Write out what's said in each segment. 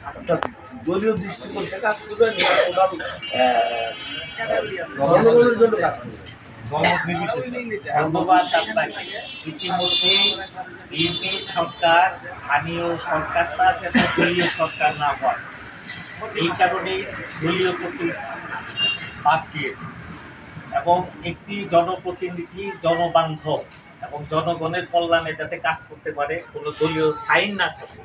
অর্থাৎ দলীয় দৃষ্টিকোণ থেকে কাজ করবেন না টোটাল জনগণের জন্য কাজ করবেন। ধন্যবাদ আপনাকে। ইতিমধ্যে বিএনপি সরকার স্থানীয় সরকারটা যাতে দলীয় সরকার না হয় এই কারণে দলীয় প্রতীক বাদ দিয়েছে এবং একটি জনপ্রতিনিধি জনবান্ধব এবং জনগণের কল্যাণে যাতে কাজ করতে পারে, কোনো দলীয় সাইন না থাকে,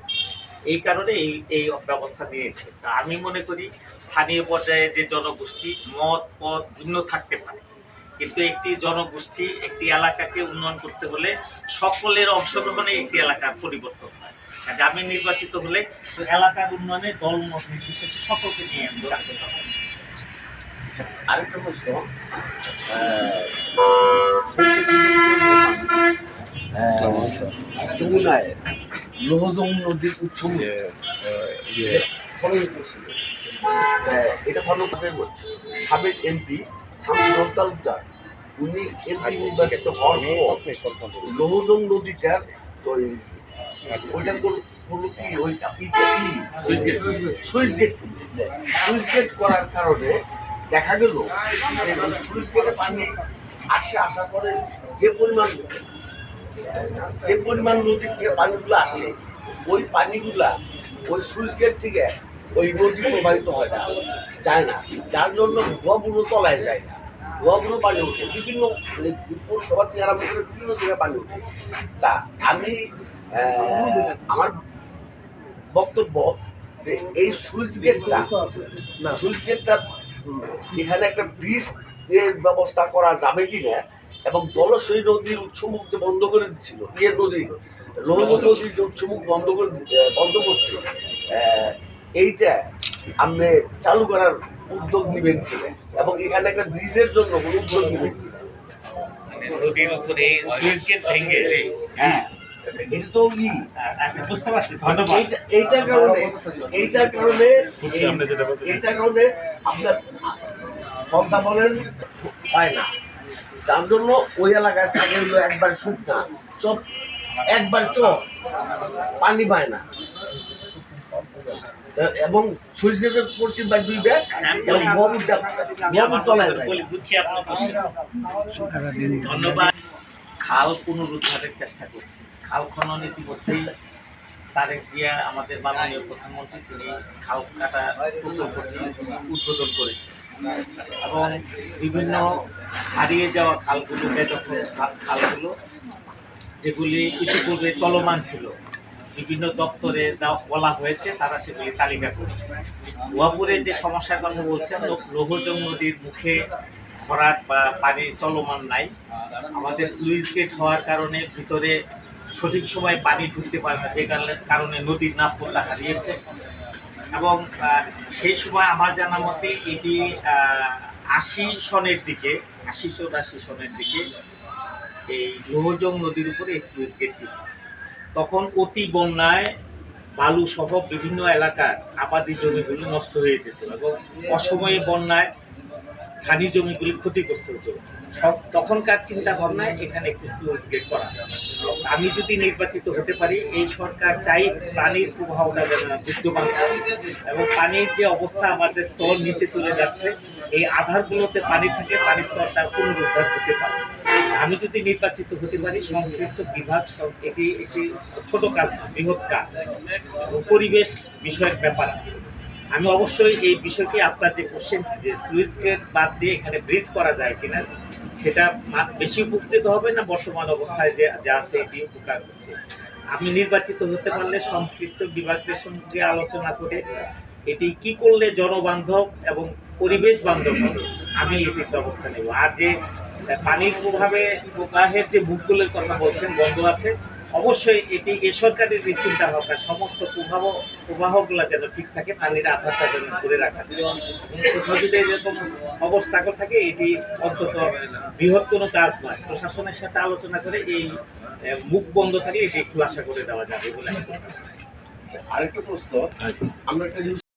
এই কারণে এই ব্যবস্থা নিয়েছে। তা আমি মনে করি স্থানীয় পর্যায়ে যে জনগোষ্ঠী মত পথ ভিন্ন থাকতে পারে, কিন্তু একটি জনগোষ্ঠী একটি এলাকাকে উন্নয়ন করতে হলে সকলের অংশগ্রহণে একটি এলাকার পরিবর্তন হয়। কাজে আমি নির্বাচিত হলে এলাকার উন্নয়নে দলমত নির্বিশেষে সকলকে নিয়ে আমি কাজ করতে হবে। আরেকটা প্রশ্ন, যমুনায় লোহজং নদীর উৎসব খনন করছিল, এটা খনন করতে সাবেক এমপি শামসুল তালুকদার উনি এমপি নির্বাচিত হওয়ার পর লোহজং নদীটার ওইটা কোনো কি ওইটা সুইচ গেট করার কারণে দেখা গেল যে সুইচ গেটে পানি আসার পরে যে পরিমাণ নদী থেকে পানিগুলো আসে ওই পানিগুলা ওই সুইচ গেট থেকে ওই নদী প্রবাহিত হয় না, যায় না, যার জন্য ভুয়া বুড়ো তলায় যায় না, ভুয়া বুড়ো পানি ওঠে বিভিন্ন পৌরসভা থেকে আরম্ভ করে বিভিন্ন জায়গায় পানি ওঠে। তা আমি আমার বক্তব্য যে এই সুইচ গেটটা এখানে একটা ব্রিজ এর ব্যবস্থা করা যাবে কিনা, এবং দলসই নদীর উৎসমুখ যে বন্ধ করে দিচ্ছিল লোহজং নদীর যে উৎসমুখ বন্ধ করছে, এইটা আপনি চালু করার উদ্যোগ নেবেন কিনা, এবং এখানে একটা ব্রিজের জন্য কোনো উদ্যোগ নেবেন কিনা। নদীর উপরে সুইচ গেট ভেঙে হ্যাঁ, এটা তো বুঝতে পারছি। ধন্যবাদ। এইটার কারণে আপনার সন্ধ্যা বলেন হয় না, যার জন্য ওই এলাকার থাকে হলো একবার শুকনা চপ, একবার চপ, পানি পায় না, এবং সুইচ গেটের পশ্চিম বা দুই ব্যাগ এবং গবুর তলায় যায়। বুঝছি আপনার প্রশ্ন। ধন্যবাদ। খাল পুনরুদ্ধারের চেষ্টা করছি। খাল খনন ইতিমধ্যেই তারেক জিয়া আমাদের মাননীয় প্রধানমন্ত্রী তিনি খাল কাটা প্রকল্পটি উদ্বোধন করেছেন এবং বিভিন্ন হারিয়ে যাওয়া খালগুলো খালগুলো যেগুলি ইতিপূর্বে চলমান ছিল বিভিন্ন দপ্তরে বলা হয়েছে, তারা সেগুলি তালিকা করেছে। ভুয়াপুরে যে সমস্যার কথা বলছেন, লোহজং নদীর মুখে ভরাট বা পানি চলমান নাই, আমাদের স্লুইস গেট হওয়ার কারণে ভিতরে সঠিক সময়ে পানি ঢুকতে পারে না, যে কারণে নদীর নাব্যতা হারিয়েছে। এবং সেই সময় আমার জানা মতে এটি ৮০ সনের দিকে এই লোহজং নদীর উপরে স্লুইস গেটটি, তখন অতি বন্যায় বালু সহ বিভিন্ন এলাকার আবাদি জমিগুলি নষ্ট হয়ে যেত এবং অসময়ে বন্যায় ধানি জমিগুলি ক্ষতিগ্রস্ত হতো। তখনকার চিন্তা ভাবনায় এখানে একটি স্লুইস গেট করা। আমি যদি নির্বাচিত হতে পারি, এই সরকার চাই পানির প্রবাহটা যেন বিদ্যমান এবং পানির যে অবস্থা আমাদের স্তর নিচে চলে যাচ্ছে, এই আধারগুলোতে পানি থাকে, পানির স্তরটা পুনরুদ্ধার হতে পারে। আমি যদি নির্বাচিত হতে পারি, সংশ্লিষ্ট বিভাগ এটি একটি ছোট কাজ না, বৃহৎ কাজ এবং পরিবেশ বিষয়ের ব্যাপার আছে। আমি অবশ্যই এই বিষয়টি আপনার যে কোশ্চেন যে স্লুইস গেট বাদ দিয়ে এখানে ব্রিজ করা যায় কিনা, সেটা বেশি উপকৃত হবে না বর্তমান অবস্থায় যা আছে এটি উপকার হচ্ছে। আমি নির্বাচিত হতে পারলে সংশ্লিষ্ট বিভাগদের সঙ্গে আলোচনা করে এটি কি করলে জনবান্ধব এবং পরিবেশ বান্ধব হবে, আমি এটির ব্যবস্থা নেব। আর যে পানির প্রবাহের যে মুখগুলোর কথা বলছেন বন্ধ আছে, অবশ্যই এটি এ সরকারের যে চিন্তা ভাবনা সমস্ত প্রবাহগুলো যেন ঠিক থাকে, পানির আধারটা যেন ধরে রাখা যায়। কোথাও যদি এরকম অবস্থা থাকে, এটি অন্তত বৃহৎ কোনো কাজ নয়, প্রশাসনের সাথে আলোচনা করে এই মুখ বন্ধ থাকলে এটি খোলাসা করে দেওয়া যাবে বলে আমি। আরেকটা প্রশ্ন, আমরা একটা